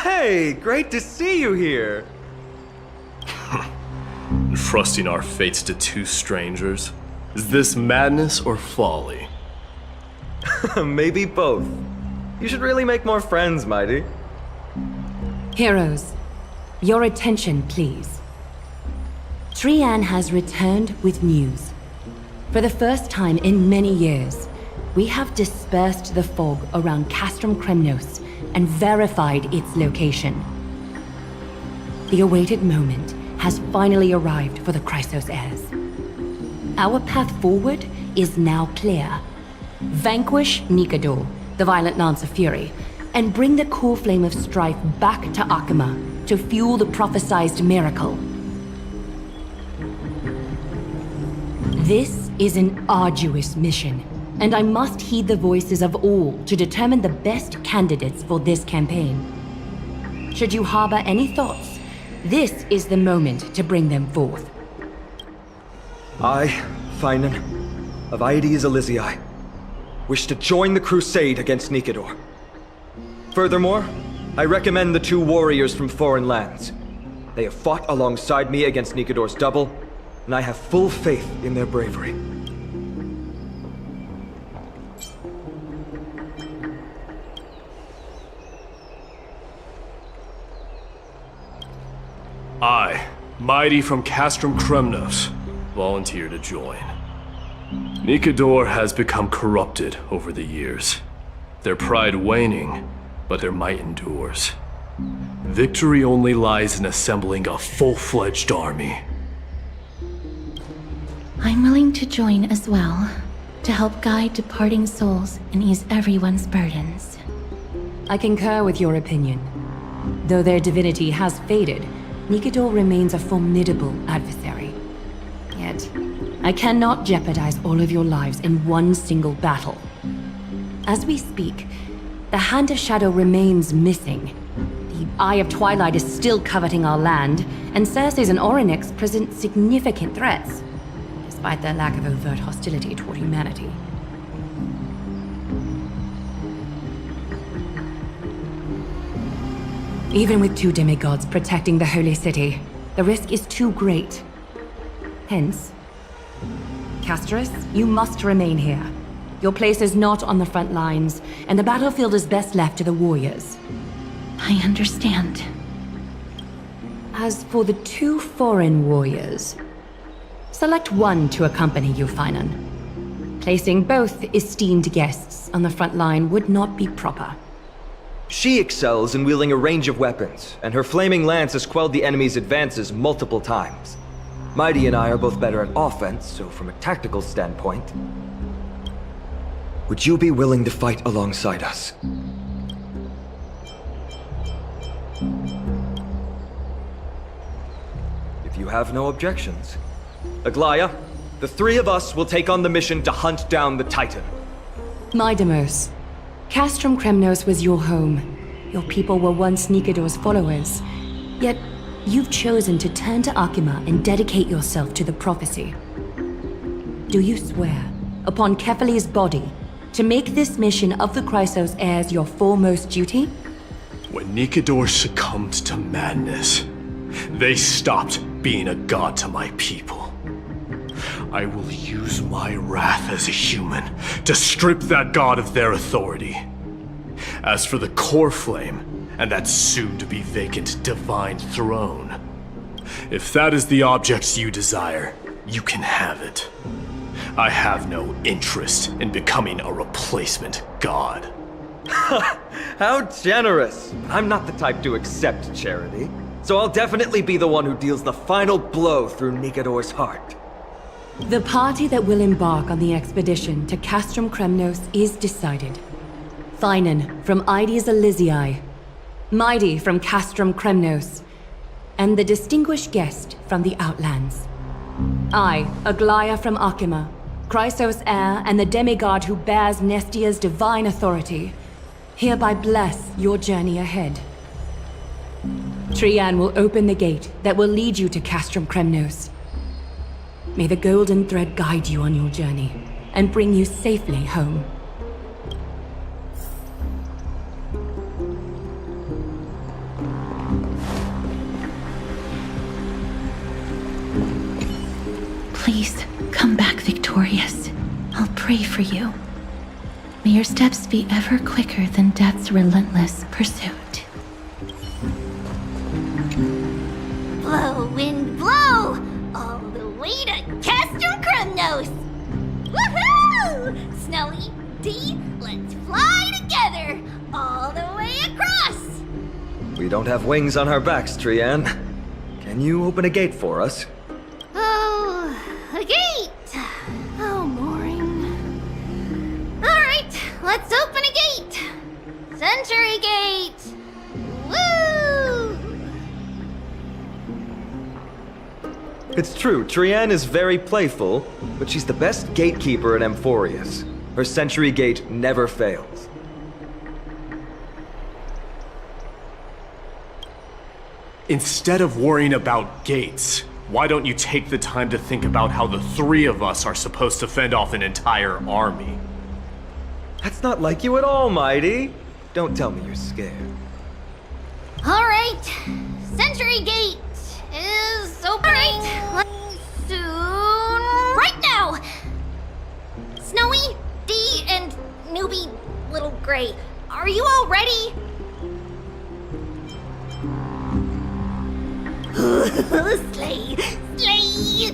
Hey, great to see you here. Entrusting our fates to two strangers? Is this madness or folly? Maybe both. You should really make more friends, Mighty. Heroes, your attention, please. Trian has returned with news. For the first time in many years, we have dispersed the fog around Castrum Kremnos and verified its location. The awaited moment has finally arrived for the Chrysos heirs. Our path forward is now clear. Vanquish Nikador, the Violent Lance of Fury, and bring the core flame of strife back to Akima to fuel the prophesized miracle. This is an arduous mission, and I must heed the voices of all to determine the best candidates for this campaign. Should you harbor any thoughts, this is the moment to bring them forth. I, Finan, of Aedes Elysiae, wish to join the crusade against Nikador. Furthermore, I recommend the two warriors from foreign lands. They have fought alongside me against Nikador's double, and I have full faith in their bravery. I, Mighty from Castrum Kremnos, volunteer to join. Nikador has become corrupted over the years. Their pride waning, but their might endures. Victory only lies in assembling a full-fledged army. I'm willing to join as well, to help guide departing souls and ease everyone's burdens. I concur with your opinion. Though their divinity has faded, Nikador remains a formidable adversary. Yet, I cannot jeopardize all of your lives in one single battle. As we speak, the Hand of Shadow remains missing. The Eye of Twilight is still coveting our land, and Circes and Orynyx present significant threats, despite their lack of overt hostility toward humanity. Even with two demigods protecting the Holy City, the risk is too great. Hence, Castorus, you must remain here. Your place is not on the front lines, and the battlefield is best left to the warriors. I understand. As for the two foreign warriors, select one to accompany you, Finan. Placing both esteemed guests on the front line would not be proper. She excels in wielding a range of weapons, and her flaming lance has quelled the enemy's advances multiple times. Mighty and I are both better at offense, so from a tactical standpoint... Would you be willing to fight alongside us? If you have no objections. Aglaya, the three of us will take on the mission to hunt down the Titan. Mydemos, Castrum Kremnos was your home. Your people were once Nikador's followers. Yet, you've chosen to turn to Akima and dedicate yourself to the prophecy. Do you swear, upon Kefali's body, to make this mission of the Chrysos heirs your foremost duty? When Nikador succumbed to madness, they stopped being a god to my people. I will use my wrath as a human to strip that god of their authority. As for the core flame, and that soon-to-be vacant divine throne, if that is the object you desire, you can have it. I have no interest in becoming a replacement god. How generous! I'm not the type to accept charity, so I'll definitely be the one who deals the final blow through Nikador's heart. The party that will embark on the expedition to Castrum Kremnos is decided. Finan from Aedes Elysiae, Mighty from Castrum Kremnos, and the distinguished guest from the Outlands. I, Aglaya from Akima, Chrysos heir and the demigod who bears Nestia's divine authority, hereby bless your journey ahead. Trian will open the gate that will lead you to Castrum Kremnos. May the golden thread guide you on your journey and bring you safely home. Please, come back victorious. I'll pray for you. May your steps be ever quicker than death's relentless pursuit. Blow, wind, blow! All the way to Castrum Kremnos! Woohoo! Snowy, D, let's fly together! All the way across! We don't have wings on our backs, Trian. Can you open a gate for us? Oh, a gate! Oh, boring. Alright, let's open a gate! Century Gate! Woo! It's true, Trian is very playful, but she's the best gatekeeper in Amphoreus. Her Century Gate never fails. Instead of worrying about gates, why don't you take the time to think about how the three of us are supposed to fend off an entire army? That's not like you at all, Mighty. Don't tell me you're scared. Alright, Century Gate is opening soon. Right now! Snowy, D, and newbie Little Gray, are you all ready? Slay! Slay!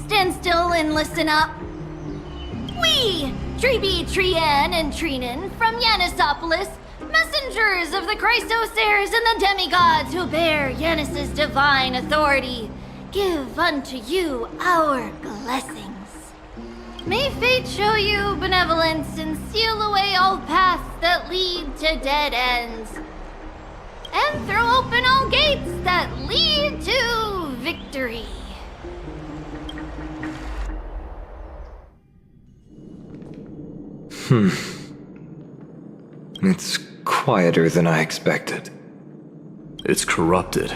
Stand still and listen up. We, Treeby, Trian, and Trinan from Yanisopolis, messengers of the Christosairs and the demigods who bear Yanis's divine authority, give unto you our blessings. May fate show you benevolence and seal away all paths that lead to dead ends, and throw open all gates that lead to victory. It's quieter than I expected. It's corrupted,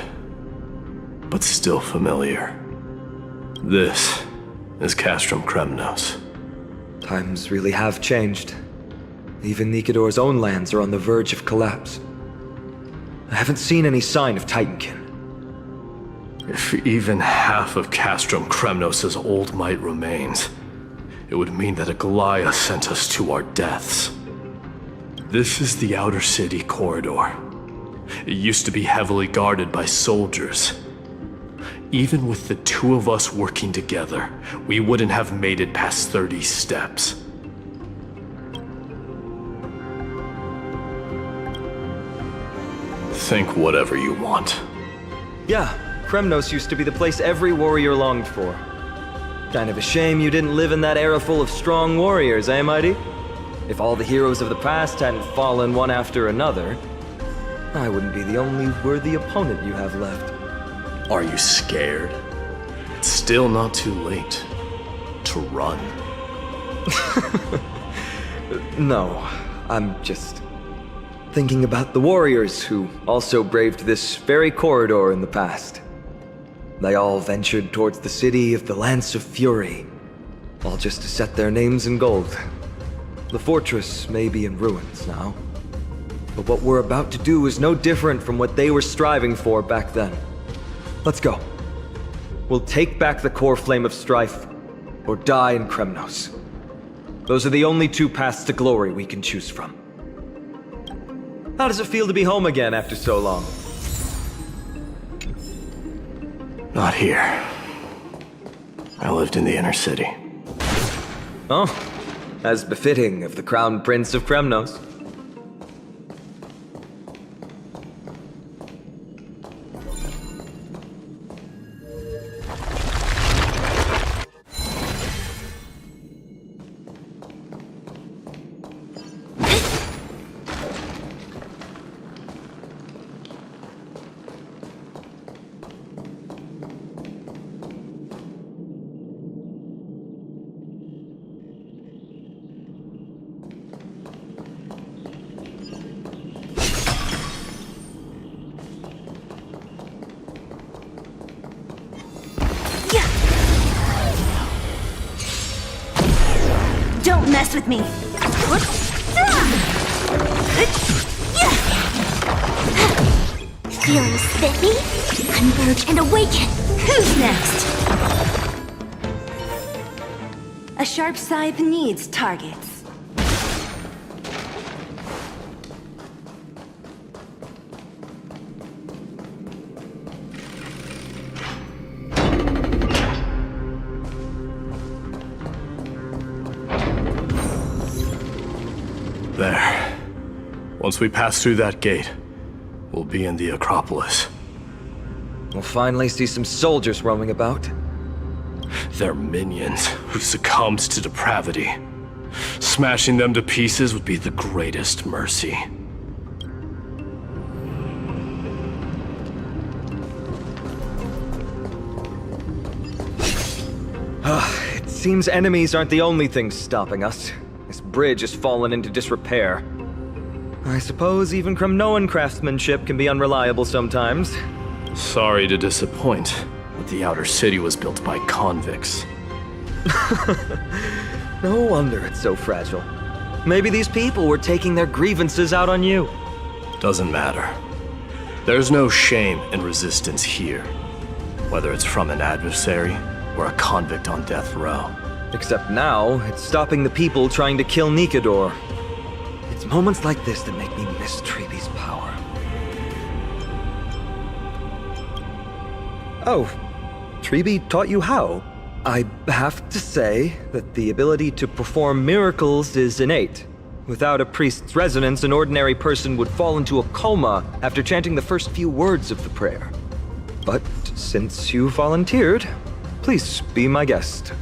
but still familiar. This is Castrum Kremnos. Times really have changed. Even Nikador's own lands are on the verge of collapse. I haven't seen any sign of Titankin. If even half of Castrum Kremnos' old might remains, it would mean that a Goliath sent us to our deaths. This is the outer city corridor. It used to be heavily guarded by soldiers. Even with the two of us working together, we wouldn't have made it past 30 steps. Think whatever you want. Yeah, Kremnos used to be the place every warrior longed for. Kind of a shame you didn't live in that era full of strong warriors, eh, Mighty? If all the heroes of the past hadn't fallen one after another, I wouldn't be the only worthy opponent you have left. Are you scared? It's still not too late to run. No, I'm just thinking about the warriors who also braved this very corridor in the past. They all ventured towards the city of the Lance of Fury, all just to set their names in gold. The fortress may be in ruins now, but what we're about to do is no different from what they were striving for back then. Let's go. We'll take back the core flame of strife, or die in Kremnos. Those are the only two paths to glory we can choose from. How does it feel to be home again after so long? Not here. I lived in the inner city. Oh, as befitting of the Crown Prince of Kremnos. Don't mess with me. Feeling spiffy? Converge and awaken. Who's next? A sharp scythe needs targets. There. Once we pass through that gate, we'll be in the Acropolis. We'll finally see some soldiers roaming about. They're minions who succumbed to depravity. Smashing them to pieces would be the greatest mercy. It seems enemies aren't the only things stopping us. This bridge has fallen into disrepair. I suppose even Kremnoan craftsmanship can be unreliable sometimes. Sorry to disappoint, but the outer city was built by convicts. No wonder it's so fragile. Maybe these people were taking their grievances out on you. Doesn't matter. There's no shame in resistance here, whether it's from an adversary or a convict on death row. Except now, it's stopping the people trying to kill Nikador. It's moments like this that make me miss Treeby's power. Oh, Treeby taught you how? I have to say that the ability to perform miracles is innate. Without a priest's resonance, an ordinary person would fall into a coma after chanting the first few words of the prayer. But since you volunteered, please be my guest.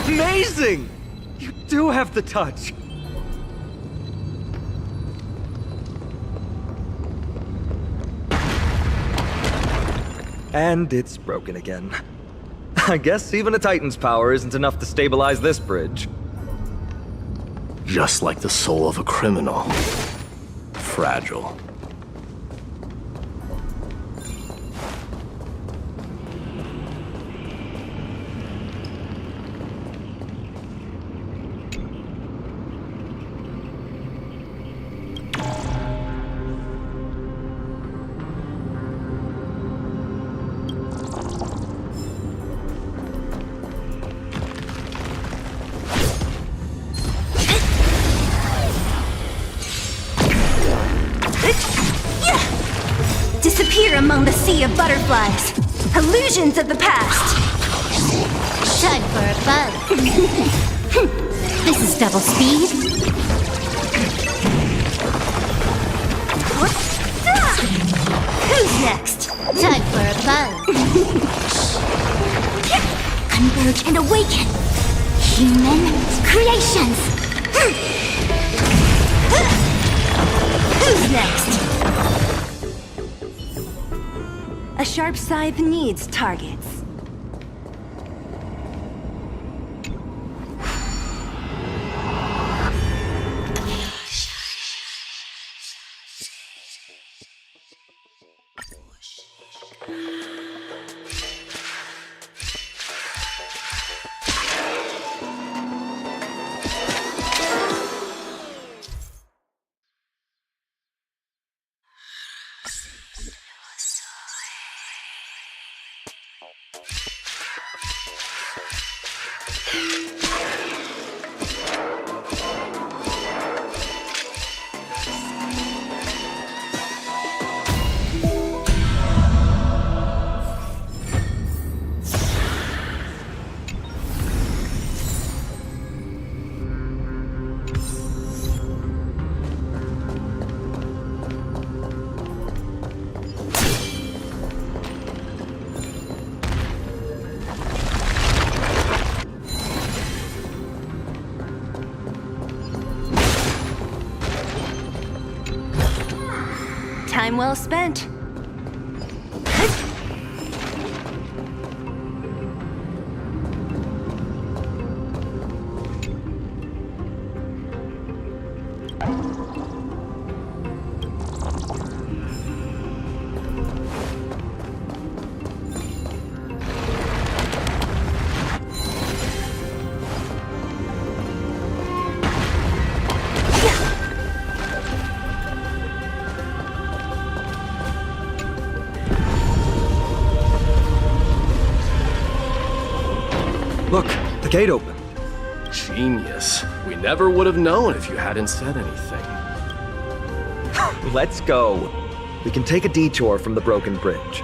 Amazing! You do have the touch. And it's broken again. I guess even a Titan's power isn't enough to stabilize this bridge. Just like the soul of a criminal. Fragile. Disappear among the sea of butterflies. Illusions of the past. Time for a buzz. This is double speed. Who's next? Time for a buzz. Converge and awaken. Human creations. Who's next? A sharp scythe needs targets. Time well spent. Look, the gate open. Genius. We never would have known if you hadn't said anything. Let's go. We can take a detour from the broken bridge.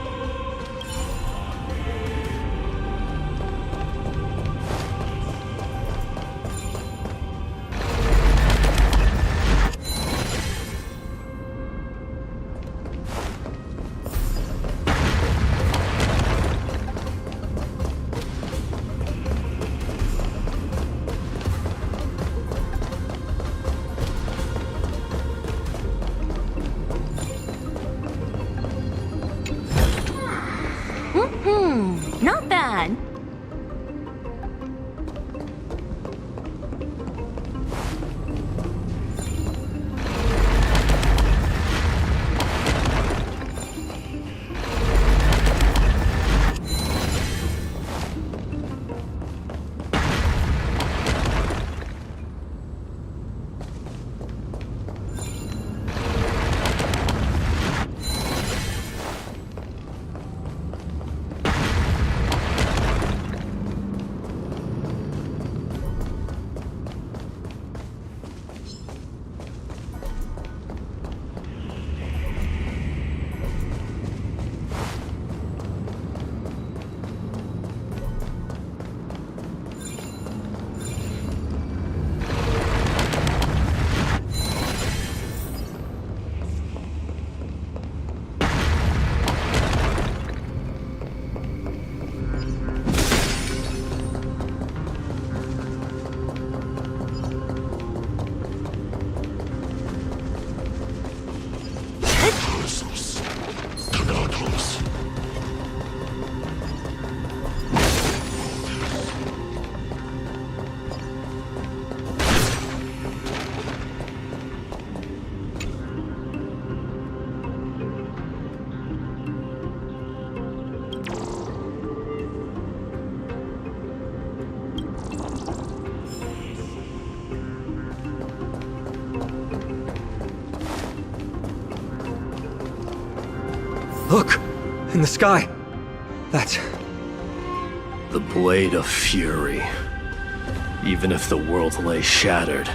Not bad. Look! In the sky! That's... The Blade of Fury. Even if the world lay shattered,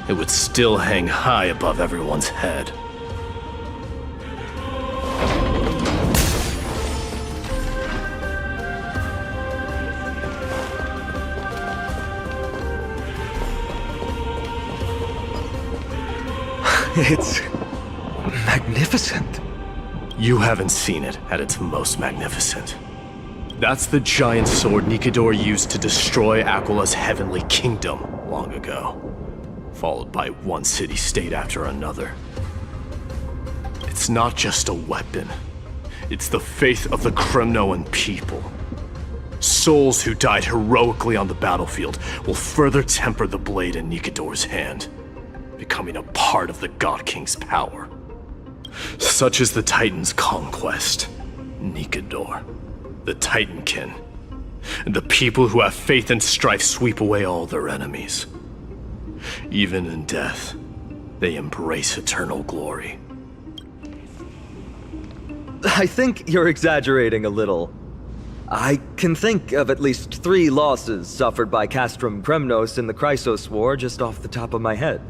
it would still hang high above everyone's head. It's... magnificent. You haven't seen it at its most magnificent. That's the giant sword Nikidor used to destroy Aquila's heavenly kingdom long ago, followed by one city-state after another. It's not just a weapon. It's the faith of the Kremnoan people. Souls who died heroically on the battlefield will further temper the blade in Nikidor's hand, becoming a part of the God King's power. Such is the Titan's conquest. Nikidor, the Titankin, and the people who have faith and strife sweep away all their enemies. Even in death, they embrace eternal glory. I think you're exaggerating a little. I can think of at least 3 losses suffered by Castrum Kremnos in the Chrysos War just off the top of my head.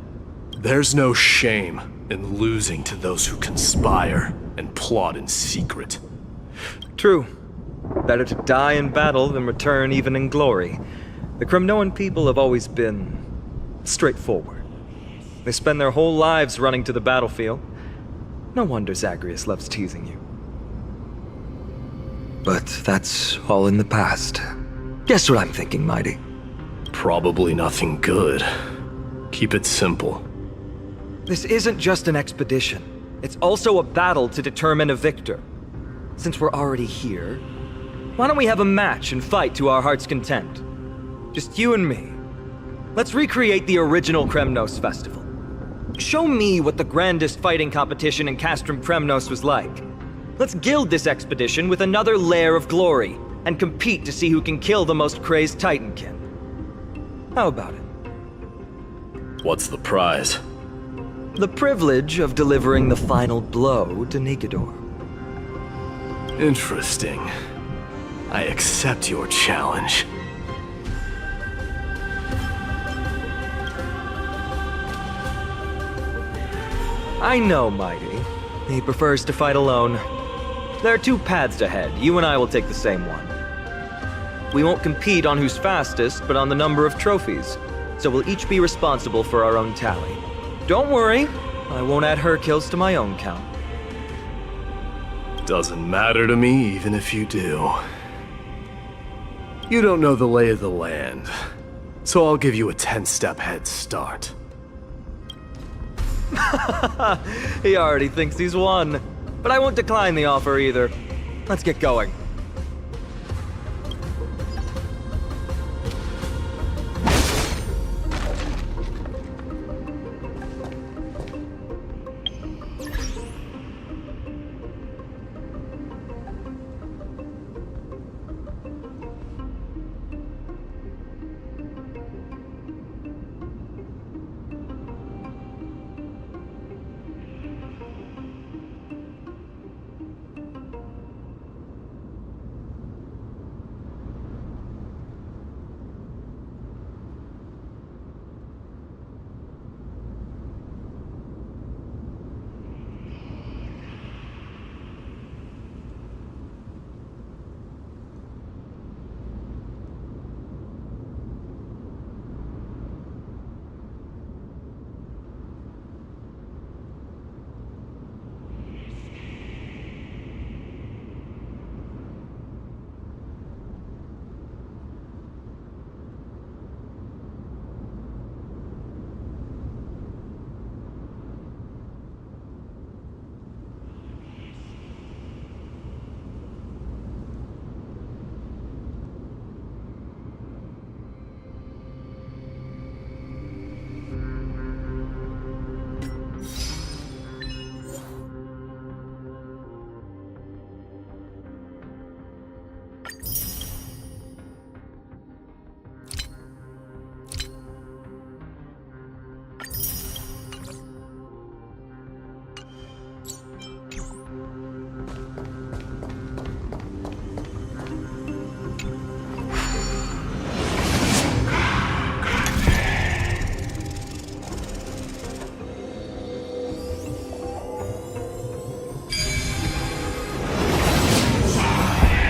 There's no shame in losing to those who conspire and plot in secret. True. Better to die in battle than return even in glory. The Kremnoan people have always been straightforward. They spend their whole lives running to the battlefield. No wonder Zagreus loves teasing you. But that's all in the past. Guess what I'm thinking, Mighty? Probably nothing good. Keep it simple. This isn't just an expedition. It's also a battle to determine a victor. Since we're already here, why don't we have a match and fight to our heart's content? Just you and me. Let's recreate the original Kremnos festival. Show me what the grandest fighting competition in Castrum Kremnos was like. Let's gild this expedition with another layer of glory, and compete to see who can kill the most crazed Titankin. How about it? What's the prize? The privilege of delivering the final blow to Nikedor. Interesting. I accept your challenge. I know Mighty. He prefers to fight alone. There are two paths ahead. You and I will take the same one. We won't compete on who's fastest, but on the number of trophies. So we'll each be responsible for our own tally. Don't worry, I won't add her kills to my own count. Doesn't matter to me, even if you do. You don't know the lay of the land, so I'll give you a 10-step head start. He already thinks he's won. But I won't decline the offer either. Let's get going.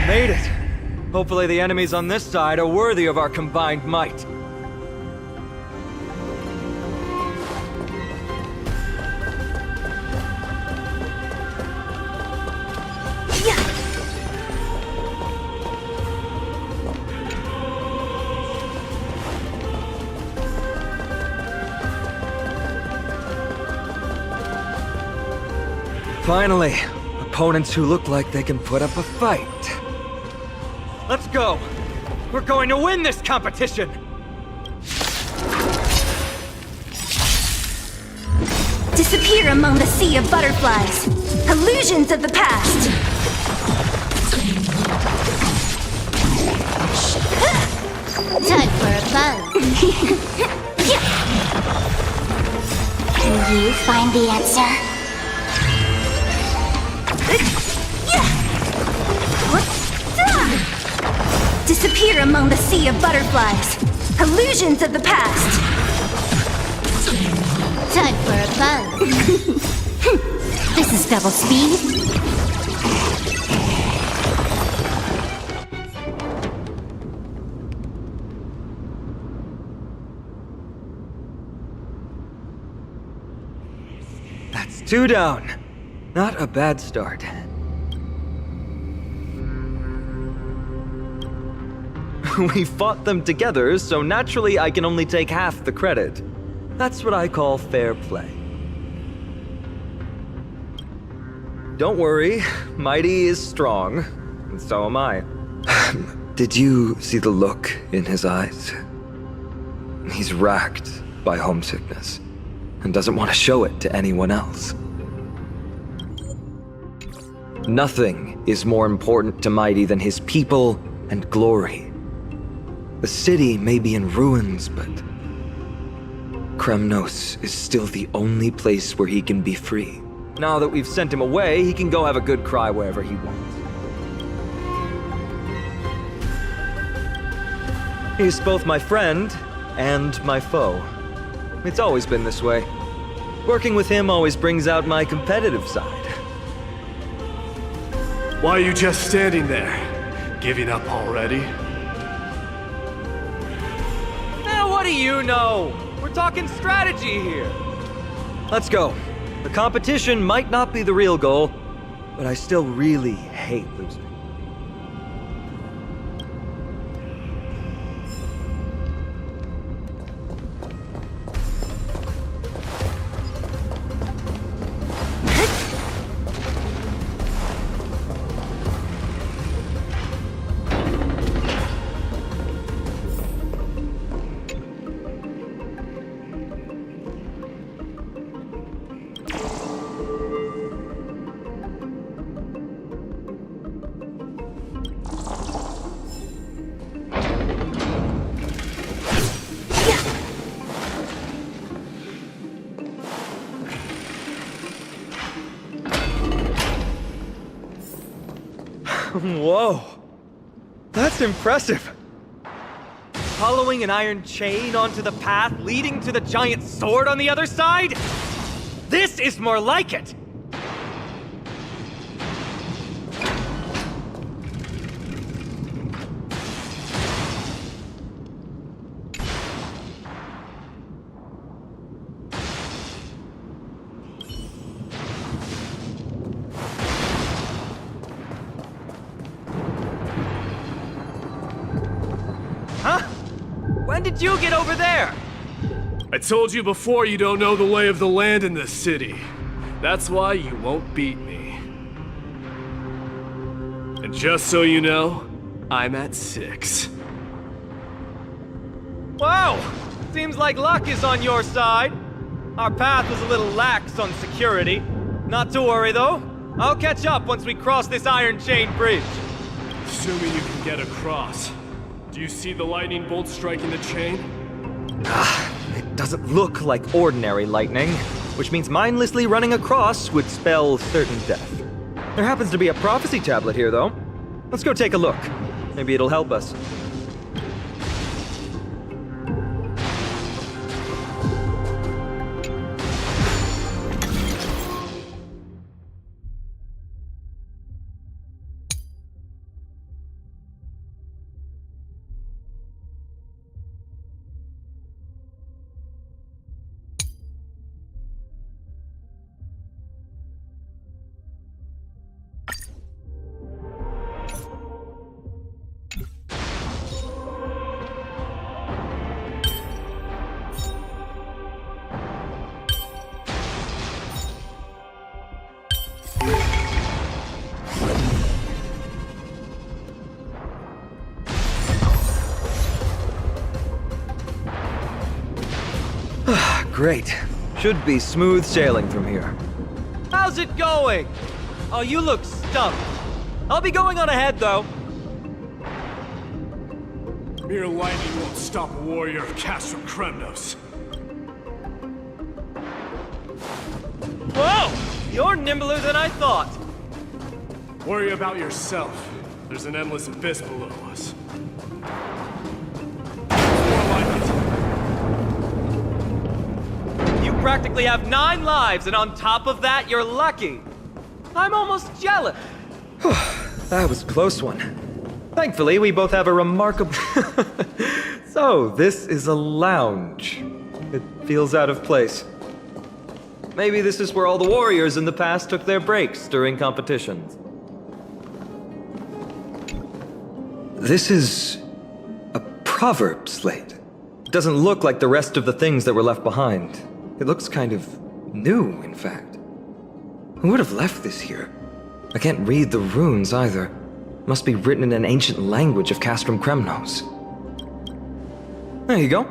Made it! Hopefully the enemies on this side are worthy of our combined might. Finally, opponents who look like they can put up a fight. Let's go! We're going to win this competition! Disappear among the sea of butterflies. Illusions of the past. Time for a buzz. Can you find the answer? Disappear among the sea of butterflies. Illusions of the past. Time for a buzz. This is double speed. That's 2 down. Not a bad start. We fought them together, so naturally I can only take half the credit. That's what I call fair play. Don't worry, Mighty is strong, and so am I. Did you see the look in his eyes? He's racked by homesickness, and doesn't want to show it to anyone else. Nothing is more important to Mighty than his people and glory. The city may be in ruins, but Kremnos is still the only place where he can be free. Now that we've sent him away, he can go have a good cry wherever he wants. He's both my friend and my foe. It's always been this way. Working with him always brings out my competitive side. Why are you just standing there? Giving up already? What do you know? We're talking strategy here. Let's go. The competition might not be the real goal, but I still really hate losing. Whoa, that's impressive. Following an iron chain onto the path leading to the giant sword on the other side? This is more like it. When did you get over there? I told you before you don't know the lay of the land in this city. That's why you won't beat me. And just so you know, I'm at 6. Wow! Seems like luck is on your side. Our path was a little lax on security. Not to worry, though. I'll catch up once we cross this iron chain bridge. Assuming you can get across. Do you see the lightning bolt striking the chain? It doesn't look like ordinary lightning, which means mindlessly running across would spell certain death. There happens to be a prophecy tablet here, though. Let's go take a look. Maybe it'll help us. Great. Should be smooth sailing from here. How's it going? Oh, you look stumped. I'll be going on ahead, though. Mere lightning won't stop a warrior of Castro Kremnos. Whoa! You're nimbler than I thought. Worry about yourself. There's an endless abyss below us. More like it. You practically have 9 lives, and on top of that, you're lucky. I'm almost jealous. That was a close one. Thankfully, we both have a remarkable... So, this is a lounge. It feels out of place. Maybe this is where all the warriors in the past took their breaks during competitions. This is a proverb slate. It doesn't look like the rest of the things that were left behind. It looks kind of new, in fact. Who would have left this here? I can't read the runes either. Must be written in an ancient language of Castrum Kremnos. There you go.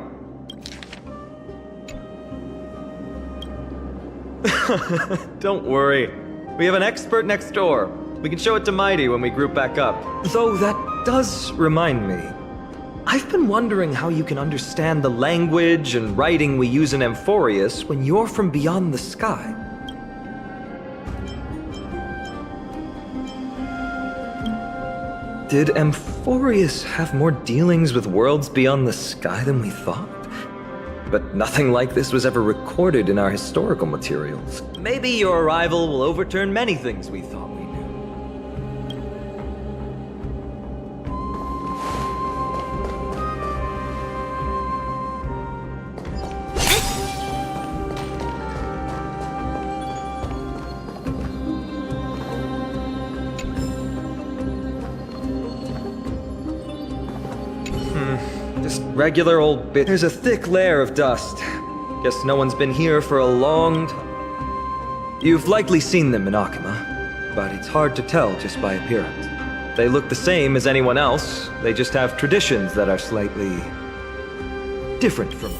Don't worry. We have an expert next door. We can show it to Mighty when we group back up. Though that does remind me. I've been wondering how you can understand the language and writing we use in Amphoreus when you're from beyond the sky. Did Amphoreus have more dealings with worlds beyond the sky than we thought? But nothing like this was ever recorded in our historical materials. Maybe your arrival will overturn many things we thought we knew. Just regular old bit. There's a thick layer of dust. Guess no one's been here for a long time. You've likely seen them in Akima, but it's hard to tell just by appearance. They look the same as anyone else, they just have traditions that are slightly different from.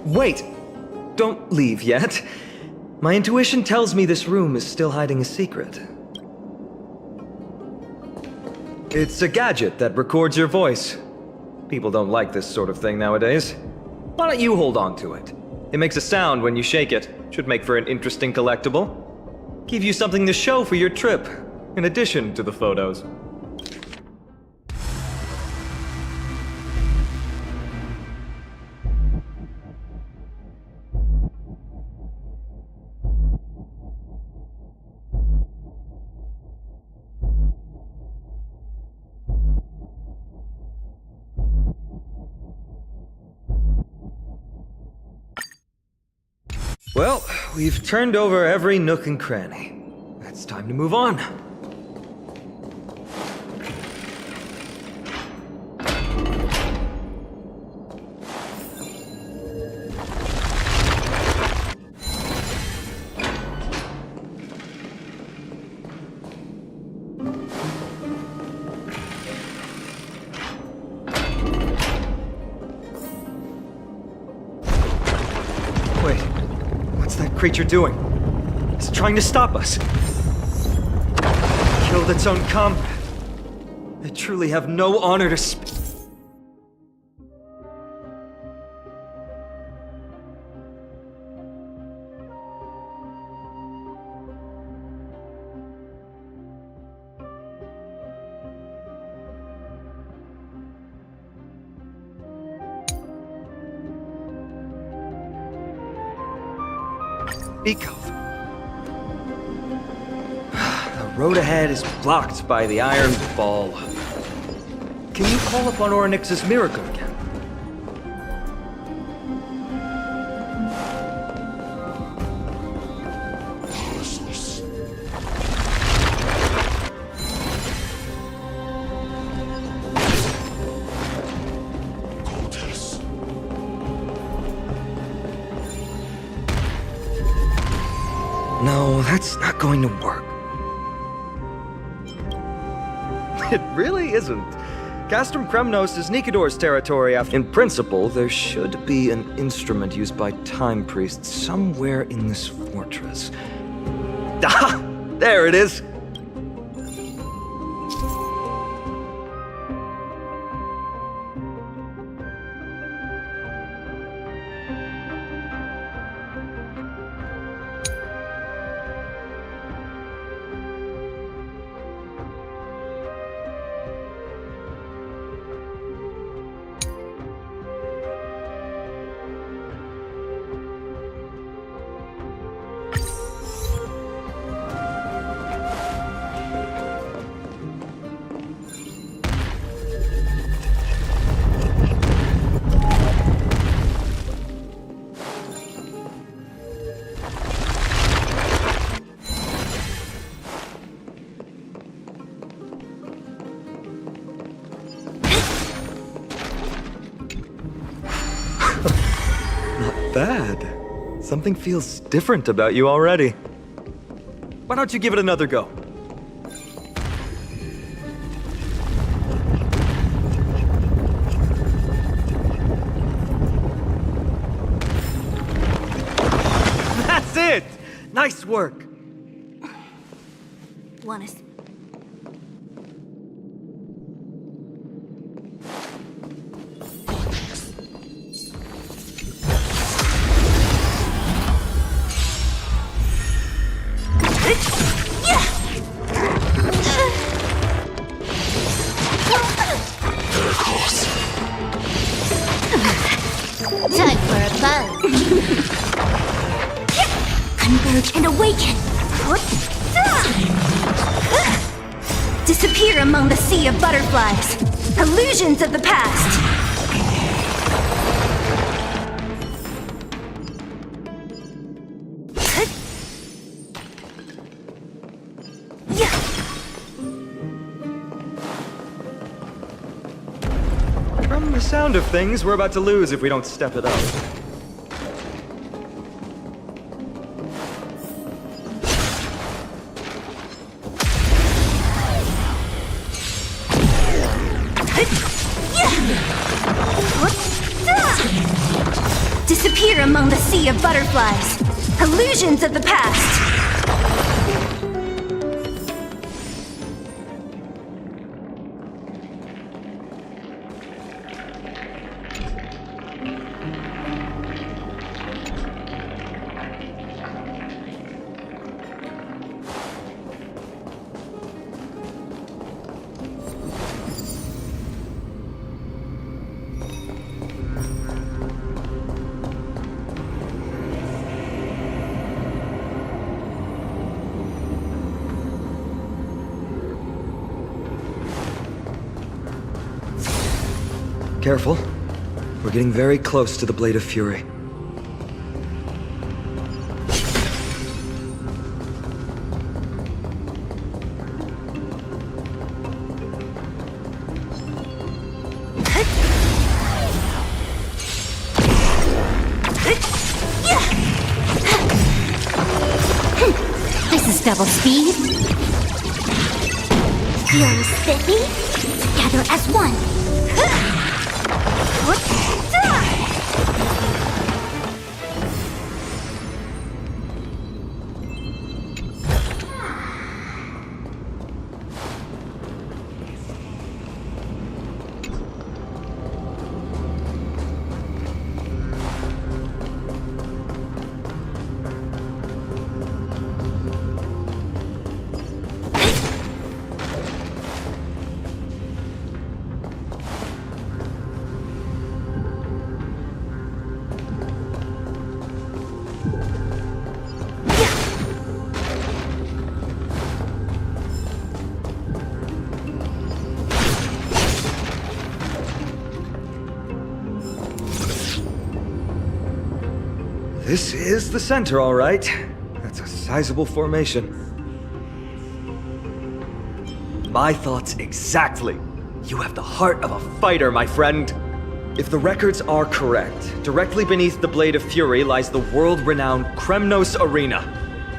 Wait! Don't leave yet. My intuition tells me this room is still hiding a secret. It's a gadget that records your voice. People don't like this sort of thing nowadays. Why don't you hold on to it? It makes a sound when you shake it. Should make for an interesting collectible. Give you something to show for your trip, in addition to the photos. Well, we've turned over every nook and cranny. It's time to move on. Wait. What's that creature doing? It's trying to stop us. Killed its own comrade. They truly have no honor to speak. Of. The road ahead is blocked by the iron ball. Can you call upon Ornyx's miracle again? No, that's not going to work. It really isn't. Castrum Kremnos is Nikidor's territory. In principle, there should be an instrument used by time priests somewhere in this fortress. Ah! There it is! bad. Something feels different about you already. Why don't you give it another go? That's it! Nice work! Want us? Time for a buzz. Converge and awaken! Disappear among the sea of butterflies! Illusions of the past! From the sound of things, we're about to lose if we don't step it up. Disappear among the sea of butterflies! Illusions of the past! Careful. We're getting very close to the Blade of Fury. This is double speed. Feeling spiffy? Together as one. This is the center, all right. That's a sizable formation. My thoughts exactly. You have the heart of a fighter, my friend. If the records are correct, directly beneath the Blade of Fury lies the world-renowned Kremnos Arena.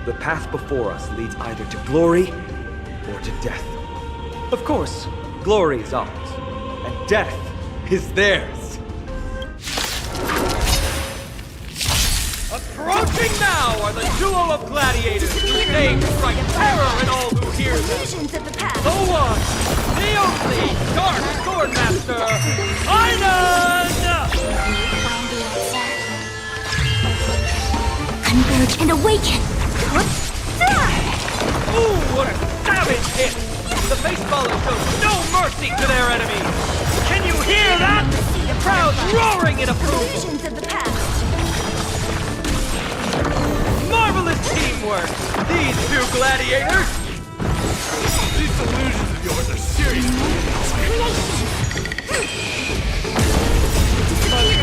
The path before us leads either to glory or to death. Of course, glory is ours, and death is theirs. Approaching now are the duo of gladiators who name strike terror in all who hear them. Illusions of the past! The one, the only, Dark Swordmaster, Einon! Converge and awaken! Ooh, what a savage hit! The baseballer shows no mercy to their enemies! Can you hear that? The crowd's roaring in approval! Illusions of the past! Marvelous teamwork! These two gladiators! These illusions of yours are serious.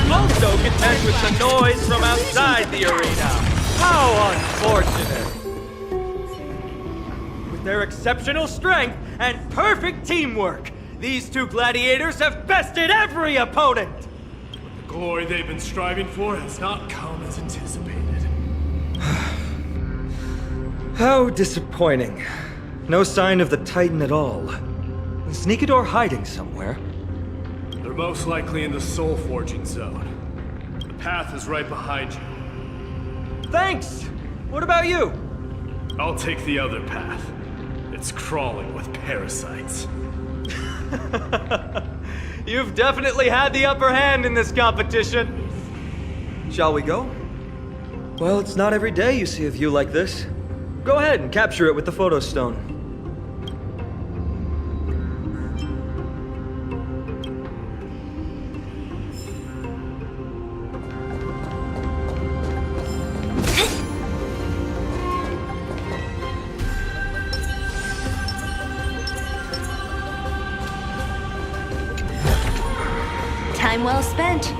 Must also contend with the noise from outside the arena. How unfortunate! With their exceptional strength and perfect teamwork, these two gladiators have bested every opponent! But the glory they've been striving for has not come as anticipated. How disappointing. No sign of the Titan at all. Is Nikador hiding somewhere? They're most likely in the soul forging zone. The path is right behind you. Thanks! What about you? I'll take the other path. It's crawling with parasites. You've definitely had the upper hand in this competition. Shall we go? Well, it's not every day you see a view like this. Go ahead and capture it with the photo stone. Time well spent.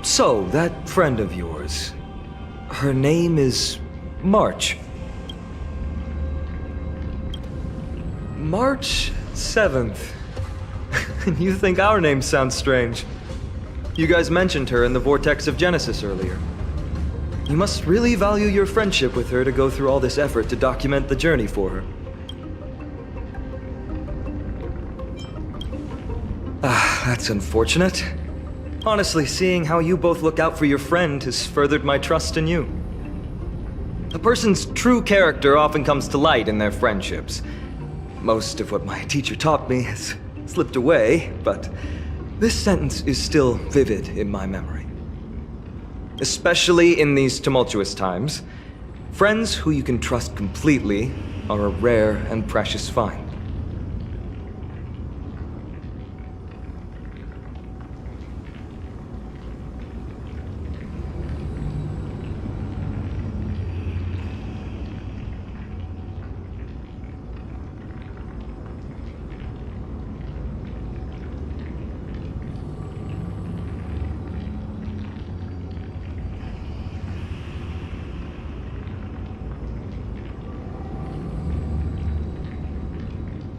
So, that friend of yours, her name is March. March 7th. You think our names sound strange. You guys mentioned her in the Vortex of Genesis earlier. You must really value your friendship with her to go through all this effort to document the journey for her. That's unfortunate. Honestly, seeing how you both look out for your friend has furthered my trust in you. A person's true character often comes to light in their friendships. Most of what my teacher taught me has slipped away, but this sentence is still vivid in my memory. Especially in these tumultuous times, friends who you can trust completely are a rare and precious find.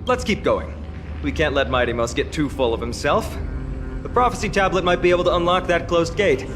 Let's keep going. We can't let Mighty Mouse get too full of himself. The prophecy tablet might be able to unlock that closed gate.